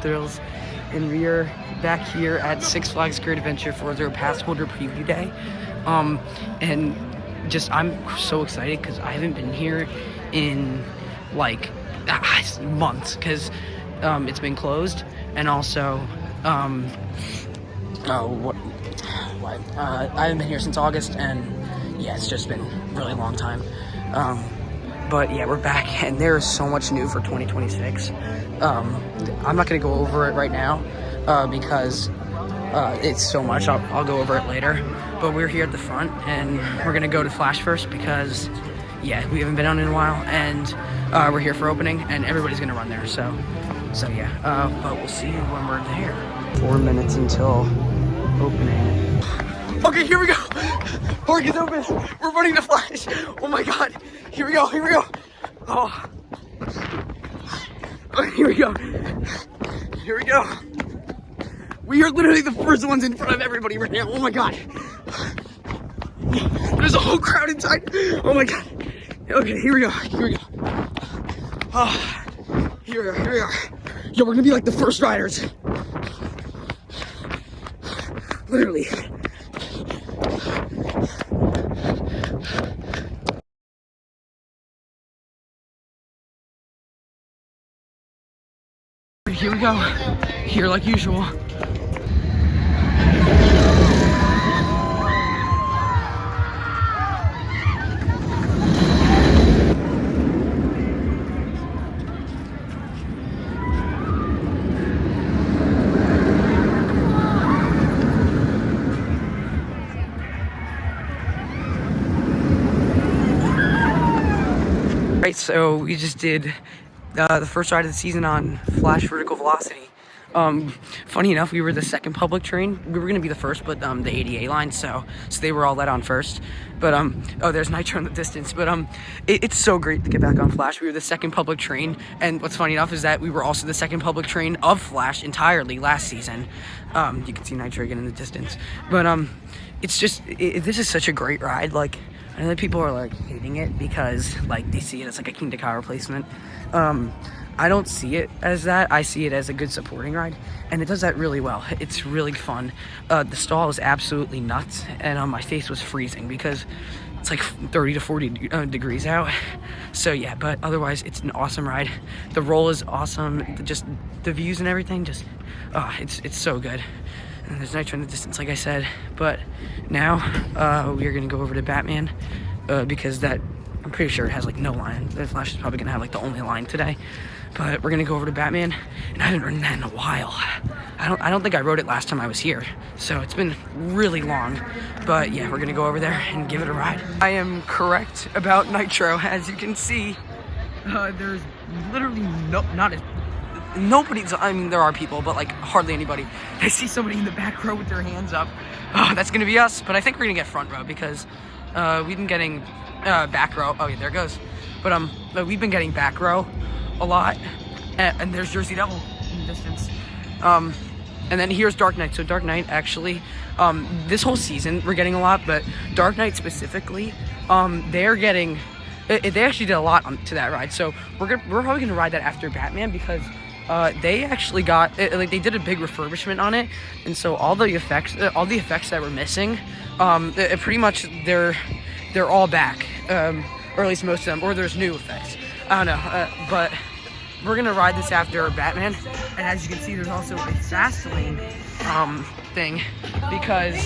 Thrills, and we are back here at Six Flags Great Adventure for their Passholder Preview Day. And just I'm so excited because I haven't been here in like months because it's been closed, and also I haven't been here since August, and yeah, it's just been a really long time. But yeah, we're back, and there is so much new for 2026. I'm not going to go over it right now because it's so much. I'll go over it later. But we're here at the front, and we're going to go to Flash first because, yeah, we haven't been on in a while, and we're here for opening, and everybody's going to run there. So yeah, but we'll see you when we're there. 4 minutes until opening. Okay, here we go. Park is open. We're running to Flash. Oh my God. Here we go. Oh. Here we go. We are literally the first ones in front of everybody right now. Oh my God. There's a whole crowd inside. Oh my God. Okay, here we go. Oh, here we are. Yo, we're gonna be like the first riders. Literally. Here we go. Here like usual. Right, so we just did the first ride of the season on Flash Vertical Velocity. Funny enough, we were the second public train. We were gonna be the first, but the ADA line, so they were all let on first. But oh, there's Nitro in the distance. But it's so great to get back on Flash. We were the second public train, and what's funny enough is that we were also the second public train of Flash entirely last season. You can see Nitro again in the distance. But it's just this is such a great ride. Like, I know that people are like hating it because like they see it as like a King to Car replacement. I don't see it as that. I see it as a good supporting ride, and it does that really well. It's really fun. The stall is absolutely nuts, and my face was freezing because it's like 30 to 40 degrees out. So yeah, but otherwise it's an awesome ride. The roll is awesome. Just the views and everything, just it's so good. And there's Nitro in the distance, like I said. But now we are gonna go over to Batman because I'm pretty sure it has like no line. The Flash is probably gonna have like the only line today. But we're gonna go over to Batman, and I haven't ridden that in a while. I don't think I rode it last time I was here, so it's been really long. But yeah, we're gonna go over there and give it a ride. I am correct about Nitro, as you can see. There's literally nobody. I mean, there are people, but like hardly anybody. I see somebody in the back row with their hands up. Oh, that's gonna be us. But I think we're gonna get front row because we've been getting back row. Oh yeah, there it goes. But we've been getting back row a lot, and there's Jersey Devil in the distance. And then here's Dark Knight. So Dark Knight actually, this whole season we're getting a lot, but Dark Knight specifically, they actually did a lot to that ride. So we're probably gonna ride that after Batman because they actually got like they did a big refurbishment on it, and so all the effects that were missing, pretty much they're all back, or at least most of them, or there's new effects. I don't know, but we're gonna ride this after Batman, and as you can see, there's also a fast lane thing because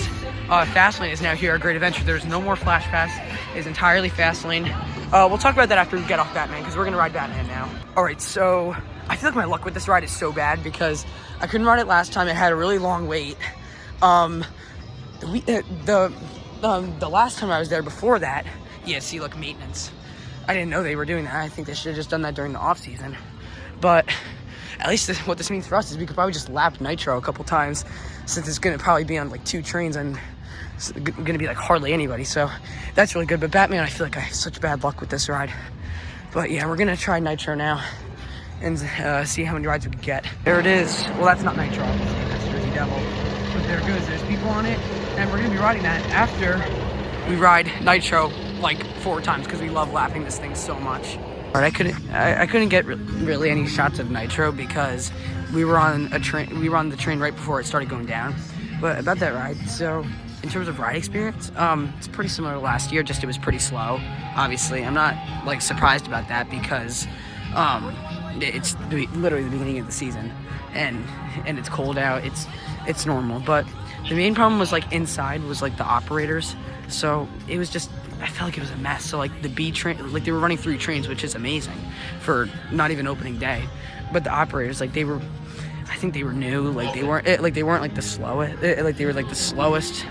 fast lane is now here at Great Adventure. There's no more Flash Pass; it's entirely fast lane. We'll talk about that after we get off Batman because we're gonna ride Batman now. All right, so I feel like my luck with this ride is so bad because I couldn't ride it last time. It had a really long wait. The last time I was there before that, yeah, see, look, maintenance. I didn't know they were doing that. I think they should have just done that during the off season. But at least what this means for us is we could probably just lap Nitro a couple times since it's going to probably be on like 2 trains and it's going to be like hardly anybody. So that's really good. But Batman, I feel like I have such bad luck with this ride. But yeah, we're going to try Nitro now and see how many rides we can get. There it is. Well, that's not Nitro, obviously. That's Jersey Devil. But there it goes. There's people on it. And we're going to be riding that after we ride Nitro like 4 times because we love lapping this thing so much. But I couldn't get really any shots of nitro because we were on a train. We were on the train right before it started going down. But about that ride, so in terms of ride experience, it's pretty similar to last year. Just it was pretty slow. Obviously, I'm not like surprised about that because it's literally the beginning of the season, and it's cold out. It's normal. But the main problem was like inside was like the operators. So it was just. I felt like it was a mess. So like the B train, like they were running 3 trains, which is amazing for not even opening day. But the operators, like I think they were new. Like they weren't like the slowest. Like they were like the slowest.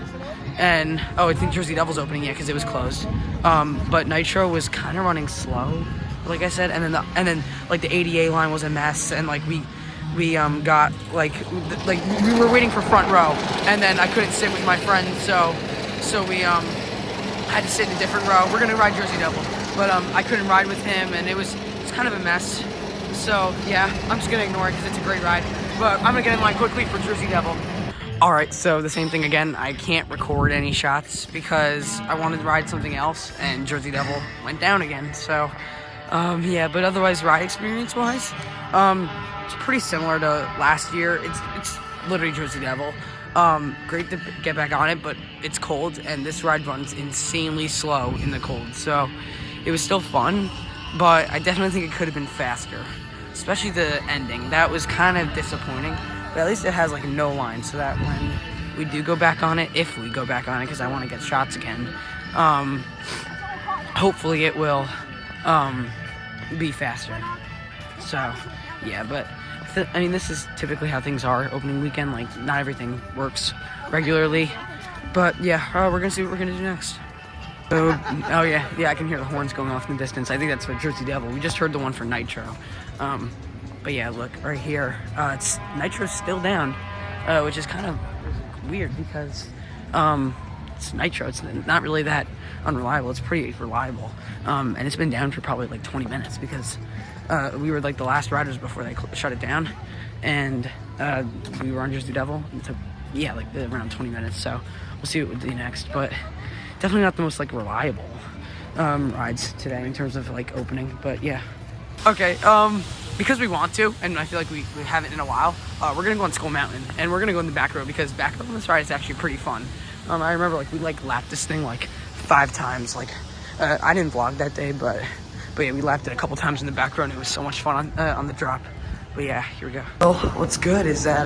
And I think Jersey Devil's opening because it was closed. But Nitro was kind of running slow, like I said. And then like the ADA line was a mess. And like we got like we were waiting for front row, and then I couldn't sit with my friend, so we had to sit in a different row. We're gonna ride Jersey Devil, but I couldn't ride with him, and it's kind of a mess. So yeah, I'm just gonna ignore it because it's a great ride. But I'm gonna get in line quickly for Jersey Devil. All right, so the same thing again. I can't record any shots because I wanted to ride something else, and Jersey Devil went down again. So yeah, but otherwise, ride experience-wise, it's pretty similar to last year. It's literally Jersey Devil. Great to get back on it, but it's cold, and this ride runs insanely slow in the cold. So it was still fun, but I definitely think it could have been faster, especially the ending. That was kind of disappointing, but at least it has like no line, so that when we do go back on it, if we go back on it, because I want to get shots again, hopefully it will be faster. So yeah, but I mean, this is typically how things are opening weekend. Like, not everything works regularly, but yeah, we're gonna see what we're gonna do next. Oh yeah, I can hear the horns going off in the distance. I think that's for Jersey Devil. We just heard the one for Nitro. But yeah, look right here. Nitro's still down, which is kind of weird because it's Nitro. It's not really that unreliable. It's pretty reliable, and it's been down for probably like 20 minutes because. We were like the last riders before they shut it down, and we were on Jersey Devil. It took, like around 20 minutes, so we'll see what we'll do next. But definitely not the most like reliable rides today in terms of like opening. But yeah, okay. Because we want to, and I feel like we haven't in a while. We're gonna go on Skull Mountain, and we're gonna go in the back row because back row on this ride is actually pretty fun. I remember like we like lapped this thing like 5 times. Like I didn't vlog that day, but yeah, we lapped it a couple times in the back row, and it was so much fun on the drop. But yeah, here we go. Well, what's good is that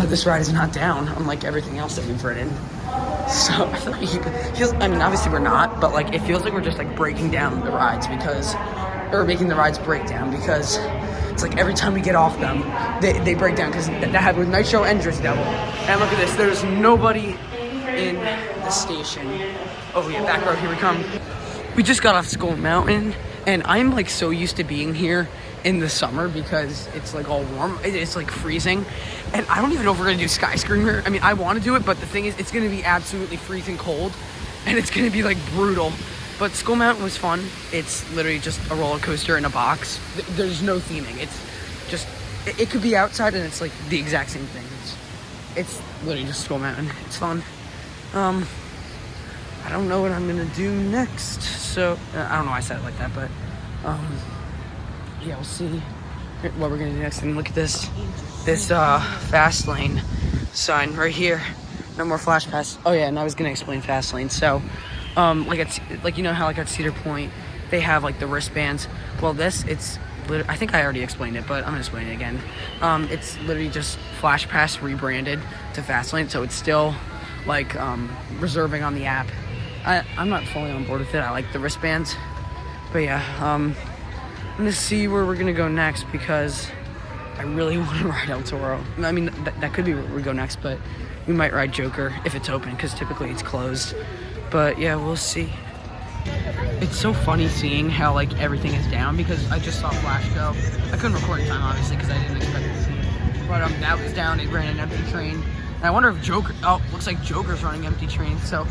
this ride is not down, unlike everything else that we've ridden. So I feel like I mean, obviously we're not, but like it feels like we're just like breaking down the rides or making the rides break down because it's like every time we get off them, they break down because that happened with Nitro and Jersey Devil. And look at this, there's nobody in the station. Oh yeah, back row, here we come. We just got off Skull Mountain, and I'm like so used to being here in the summer because it's like all warm. It's like freezing, and I don't even know if we're gonna do Sky Screamer. I mean, I want to do it, but the thing is, it's gonna be absolutely freezing cold, and it's gonna be like brutal. But Skull Mountain was fun. It's literally just a roller coaster in a box. There's no theming. It's just it could be outside, and it's like the exact same thing. It's literally just Skull Mountain. It's fun. I don't know what I'm gonna do next, so I don't know why I said it like that, but yeah, we'll see what we're gonna do next. And look at this fast lane sign right here. No more flash pass. Oh yeah, and I was gonna explain fast lane. So like you know how like at Cedar Point they have like the wristbands. Well, it's I think I already explained it, but I'm gonna explain it again. It's literally just flash pass rebranded to fast lane, so it's still like reserving on the app. I'm not fully on board with it. I like the wristbands, but yeah, I'm gonna see where we're gonna go next because I really want to ride El Toro. I mean, that could be where we go next, but we might ride Joker if it's open because typically it's closed. But yeah, we'll see. It's so funny seeing how like everything is down because I just saw Flash go. I couldn't record in time obviously because I didn't expect to see it, but that was down. It ran an empty train, and I wonder if Joker. Oh, looks like Joker's running empty trains. So.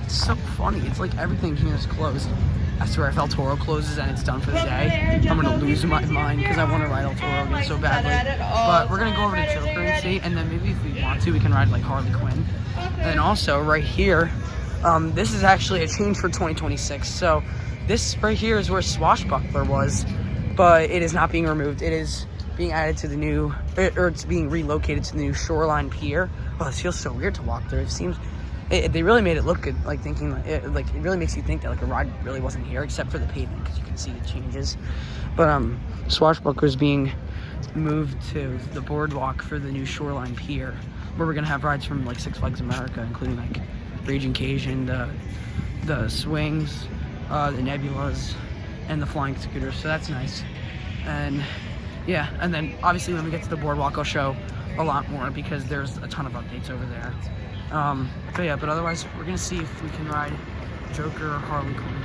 It's so funny. It's like everything here is closed. I swear if El Toro closes and it's done for the day, I'm going to lose my mind because I want to ride El Toro again so badly. But we're going to go over to Joker and see, and then maybe if we want to, we can ride like Harley Quinn. And then also right here, this is actually a change for 2026. So this right here is where Swashbuckler was, but it is not being removed. It is being added to the new, or it's being relocated to the new Shoreline Pier. Oh, this feels so weird to walk through. It seems, they really made it look good, like thinking, it really makes you think that like a ride really wasn't here, except for the pavement, because you can see the changes. But Swashbuckler's being moved to the boardwalk for the new Shoreline Pier, where we're gonna have rides from like Six Flags America, including like Raging Cajun, the swings, the nebulas, and the flying scooters. So that's nice. And yeah, and then obviously when we get to the boardwalk, I'll show a lot more because there's a ton of updates over there. But yeah, but otherwise we're gonna see if we can ride Joker or Harley Quinn.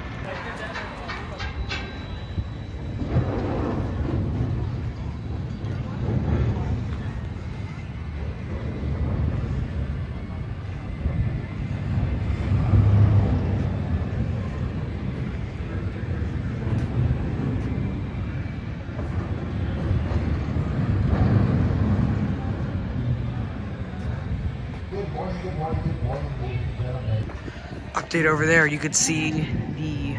Update over there, you could see the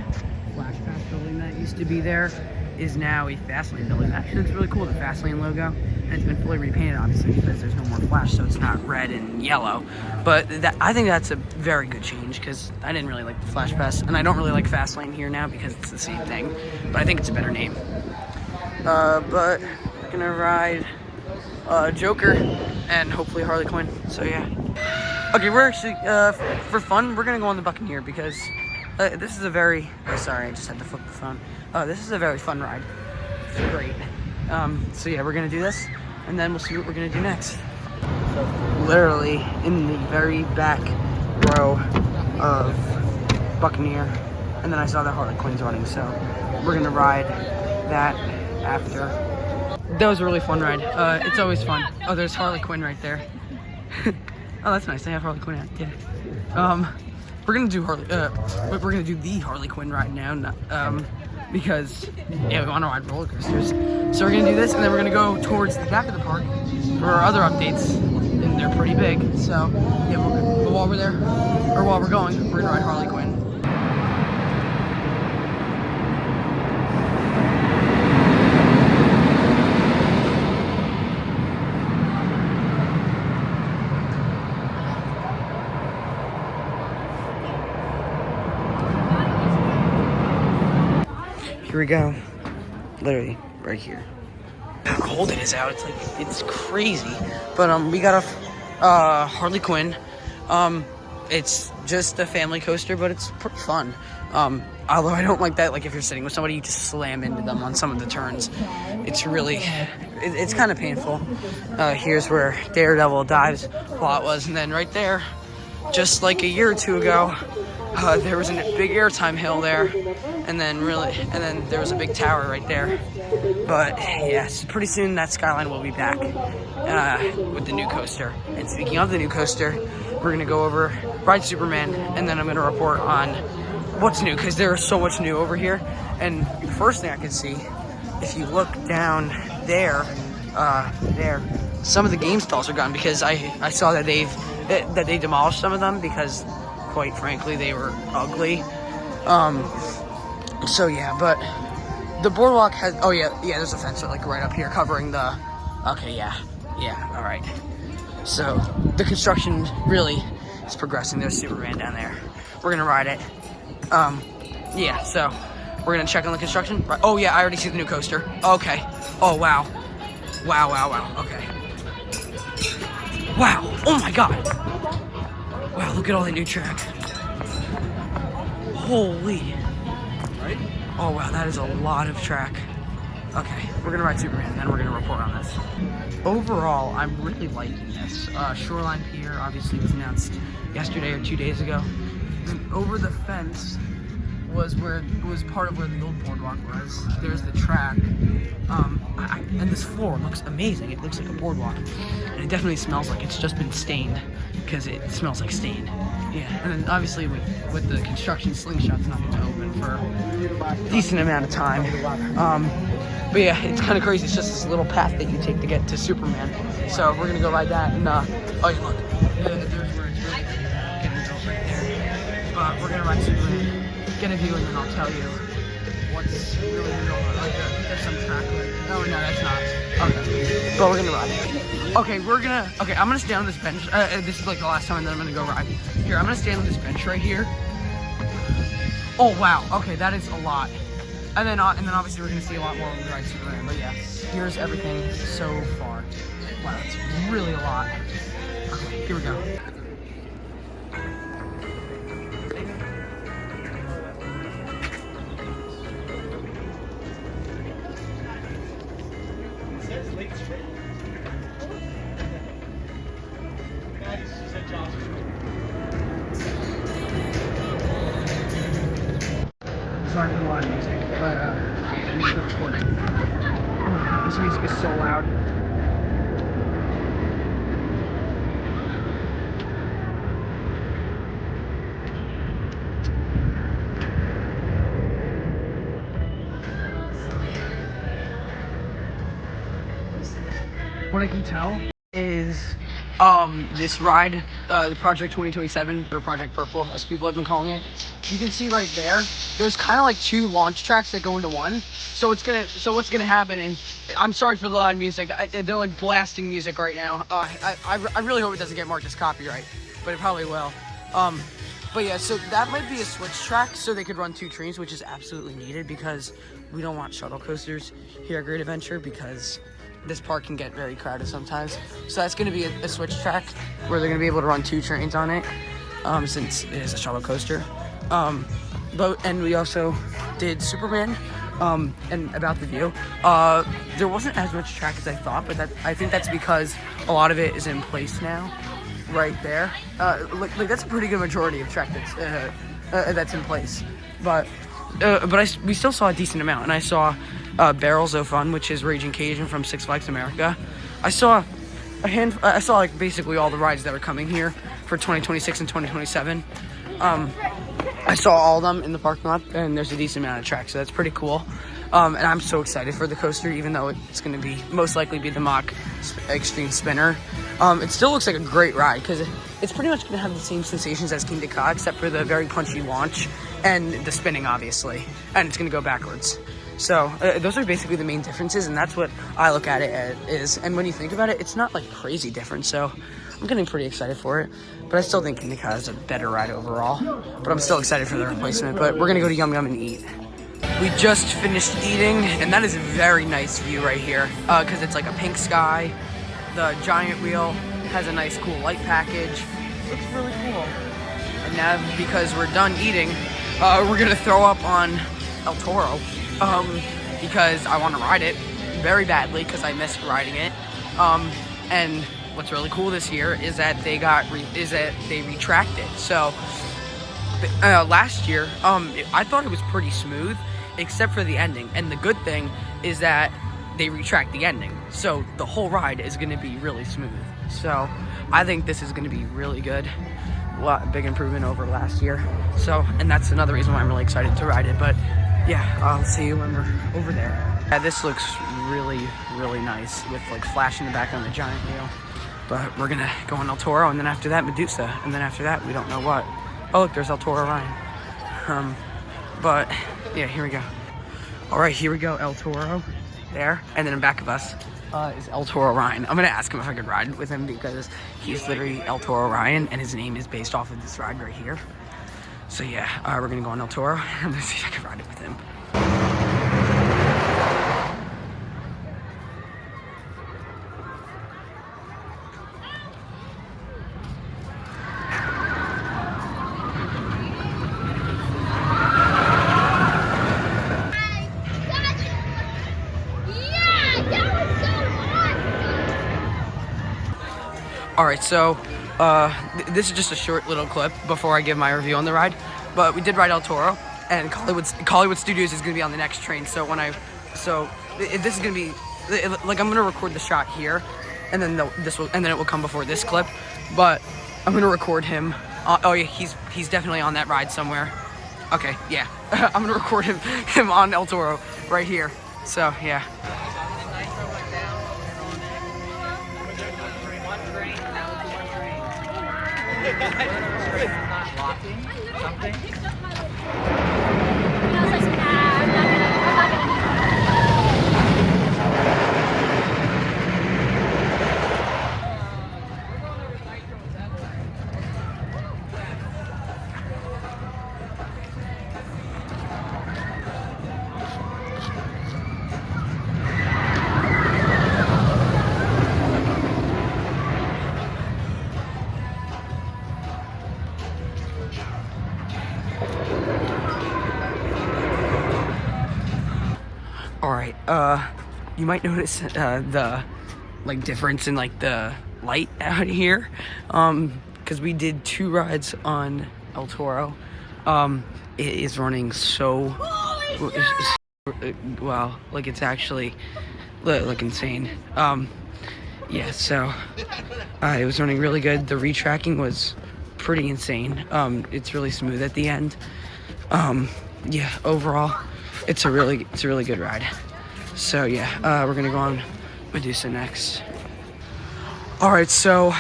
Flash Pass building that used to be there is now a Fastlane building. Actually, it's really cool, the Fastlane logo, and it's been fully repainted, obviously, because there's no more Flash, so it's not red and yellow. But I think that's a very good change, because I didn't really like the Flash Pass, and I don't really like Fastlane here now because it's the same thing, but I think it's a better name. But we're gonna ride Joker and hopefully Harley Quinn, so yeah. Okay, we're actually, for fun, we're gonna go on the Buccaneer because this is a very, oh sorry, I just had to flip the phone. This is a very fun ride. It's great. So yeah, we're gonna do this and then we'll see what we're gonna do next. Literally in the very back row of Buccaneer, and then I saw that Harley Quinn's running, so we're gonna ride that after. That was a really fun ride. It's always fun. Oh, there's Harley Quinn right there. Oh, that's nice. They have Harley Quinn out. Yeah. We're gonna do we're gonna do the Harley Quinn ride now, because yeah, we want to ride roller coasters. So we're gonna do this, and then we're gonna go towards the back of the park for our other updates, and they're pretty big. So yeah, but while we're there, or while we're going, we're gonna ride Harley Quinn. Here we go, literally right here. How cold it is out, it's crazy. But we got a Harley Quinn. It's just a family coaster, but it's pretty fun. Although I don't like that, like if you're sitting with somebody, you just slam into them on some of the turns. It's really, it's kind of painful. Here's where Daredevil Dives plot was, and then right there, just like a year or two ago, there was a big airtime hill there, and then there was a big tower right there. But yes, pretty soon that skyline will be back with the new coaster. And speaking of the new coaster, we're gonna go over, ride Superman, and then I'm gonna report on what's new, because there is so much new over here. And the first thing I can see, if you look down there, some of the game stalls are gone, because I saw that they demolished some of them because, quite frankly, they were ugly. So yeah, but the boardwalk has, oh yeah, there's a fence like right up here covering the, okay, yeah, all right. So the construction really is progressing. There's Superman down there. We're gonna ride it. Yeah, so we're gonna check on the construction. Oh yeah, I already see the new coaster. Okay. Oh wow. Wow. Okay. Wow. Oh my God. Wow, look at all that new track. Holy. Right? Oh wow, that is a lot of track. Okay, we're gonna ride Superman, and then we're gonna report on this. Overall, I'm really liking this. Shoreline Pier obviously was announced yesterday or 2 days ago. And over the fence was part of where the old boardwalk was. There's the track. And this floor looks amazing. It looks like a boardwalk. And it definitely smells like it's just been stained, because it smells like stain. Yeah, and then obviously with the construction, Slingshot's not going to open for a decent amount of time. But yeah, it's kind of crazy. It's just this little path that you take to get to Superman. So we're going to go ride that. And, oh yeah, look. There's where it's really getting built right there. But we're going to ride Superman, get a view, and then I'll tell you what's really going on. There's some track. Oh no, that's not. Okay, but we're gonna ride. Okay, I'm gonna stand on this bench. This is like the last time that I'm gonna go ride. Here, I'm gonna stand on this bench right here. Oh wow. Okay, that is a lot. And then obviously we're gonna see a lot more when we ride Superman. But yeah, here's everything so far. Wow, it's really a lot. Okay, here we go. Sorry for the loud music, but I'm just recording. This music is so loud. What I can tell is this ride, the Project 2027 or Project Purple, as people have been calling it. You can see right there's kind of like two launch tracks that go into one. So what's gonna happen? And I'm sorry for the loud music. They're like blasting music right now. I really hope it doesn't get marked as copyright, but it probably will. But yeah, so that might be a switch track, so they could run two trains, which is absolutely needed because we don't want shuttle coasters here at Great Adventure because this park can get very crowded sometimes. So that's going to be a switch track where they're going to be able to run two trains on it, since it is a shuttle coaster. And we also did Superman, and about the view. There wasn't as much track as I thought, but I think that's because a lot of it is in place now, right there. Like that's a pretty good majority of track that's in place. But we still saw a decent amount, and I saw Barrels of Fun, which is Raging Cajun from Six Flags America. I saw like basically all the rides that are coming here for 2026 and 2027. I saw all of them in the parking lot, and there's a decent amount of tracks, so that's pretty cool. And I'm so excited for the coaster, even though it's going to be most likely be the Mach Extreme Spinner. It still looks like a great ride because it's pretty much going to have the same sensations as King Ka, except for the very punchy launch and the spinning, obviously, and it's going to go backwards. So those are basically the main differences, and that's what I look at it as. And when you think about it, it's not like crazy different. So I'm getting pretty excited for it, but I still think King Ka is a better ride overall. But I'm still excited for the replacement. But we're gonna go to Yum Yum and eat. We just finished eating, and that is a very nice view right here because it's like a pink sky. The giant wheel has a nice, cool light package. Looks really cool. And now, because we're done eating, we're gonna throw up on El Toro. Because I want to ride it very badly because I missed riding it. And what's really cool this year is that they retracted. So last year, I thought it was pretty smooth, except for the ending. And the good thing is that they retract the ending, so the whole ride is going to be really smooth. So I think this is going to be really good. Big improvement over last year. So, and that's another reason why I'm really excited to ride it. But yeah, I'll see you when we're over there. Yeah, this looks really, really nice with like flash in the back on the giant wheel. But we're gonna go on El Toro, and then after that Medusa, and then after that we don't know what. Oh look, there's El Toro Ryan. But yeah, here we go. All right, here we go, El Toro there, and then in back of us is El Toro Ryan. I'm gonna ask him if I could ride with him because he's literally El Toro Ryan, and his name is based off of this ride right here. So yeah, we're gonna go on El Toro. I'm gonna see if I can ride it with him. All right, so this is just a short little clip before I give my review on the ride. But we did ride El Toro, and Hollywood Studios is going to be on the next train. So this is going to be like I'm going to record the shot here, and then it will come before this clip. But I'm going to record him. Oh yeah, he's definitely on that ride somewhere. Okay, yeah, I'm going to record him on El Toro right here. So yeah. Not locking something. you might notice the like difference in like the light out here, because we did 2 rides on El Toro. It is running so well, like it's actually like insane. Yeah, so it was running really good. The retracking was pretty insane. It's really smooth at the end. Yeah, overall, it's a really good ride. So yeah, we're gonna go on Medusa next. All right, so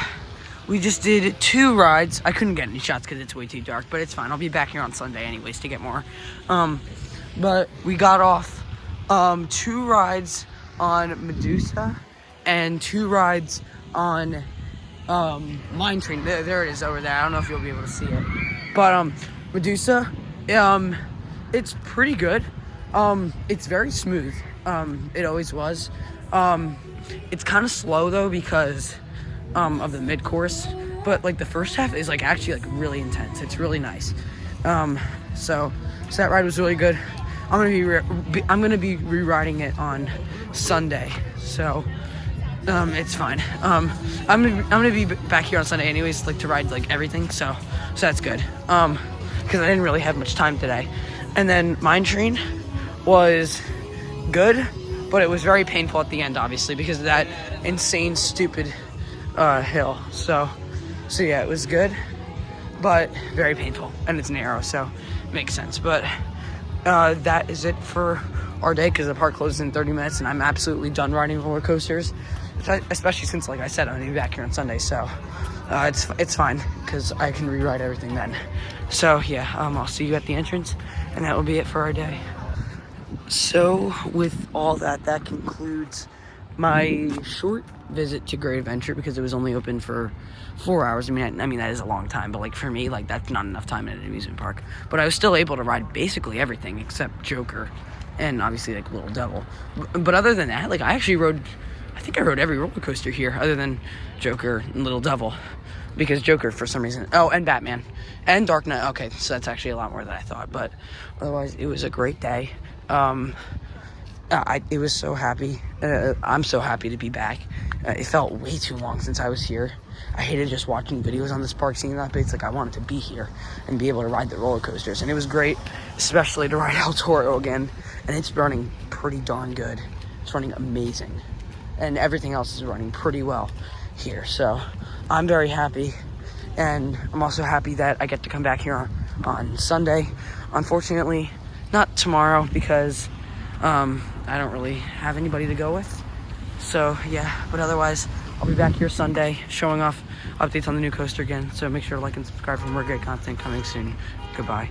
we just did 2 rides. I couldn't get any shots because it's way too dark, but it's fine. I'll be back here on Sunday anyways to get more. But we got off 2 rides on Medusa and 2 rides on Mine Train. There it is over there. I don't know if you'll be able to see it, but Medusa, it's pretty good. It's very smooth. It always was. It's kind of slow though because of the mid-course, but like the first half is like actually like really intense. It's really nice. So that ride was really good. I'm gonna be re-riding it on Sunday, so it's fine. I'm gonna be back here on Sunday anyways, like to ride like everything. So that's good. Because I didn't really have much time today. And then Mine Train was good, but it was very painful at the end, obviously, because of that insane, stupid hill. So yeah, it was good, but very painful, and it's narrow, so it makes sense. But that is it for our day, because the park closes in 30 minutes, and I'm absolutely done riding roller coasters, especially since, like I said, I'm gonna be back here on Sunday. So it's fine, because I can rewrite everything then. So yeah, I'll see you at the entrance, and that will be it for our day. So with all that concludes my short visit to Great Adventure, because it was only open for 4 hours. I mean that is a long time, but like for me, like that's not enough time at an amusement park. But I was still able to ride basically everything except Joker and obviously like Little Devil. But other than that, like I think I rode every roller coaster here other than Joker and Little Devil, because Joker for some reason, and Batman and Dark Knight. Okay, so that's actually a lot more than I thought, but otherwise it was a great day. It was so happy. I'm so happy to be back. It felt way too long since I was here. I hated just watching videos on this park, seeing that, but it's like I wanted to be here and be able to ride the roller coasters, and it was great, especially to ride El Toro again. And it's running pretty darn good. It's running amazing, and everything else is running pretty well here. So I'm very happy, and I'm also happy that I get to come back here on Sunday. Unfortunately, not tomorrow, because I don't really have anybody to go with. So yeah, but otherwise I'll be back here Sunday showing off updates on the new coaster again. So make sure to like and subscribe for more great content coming soon. Goodbye.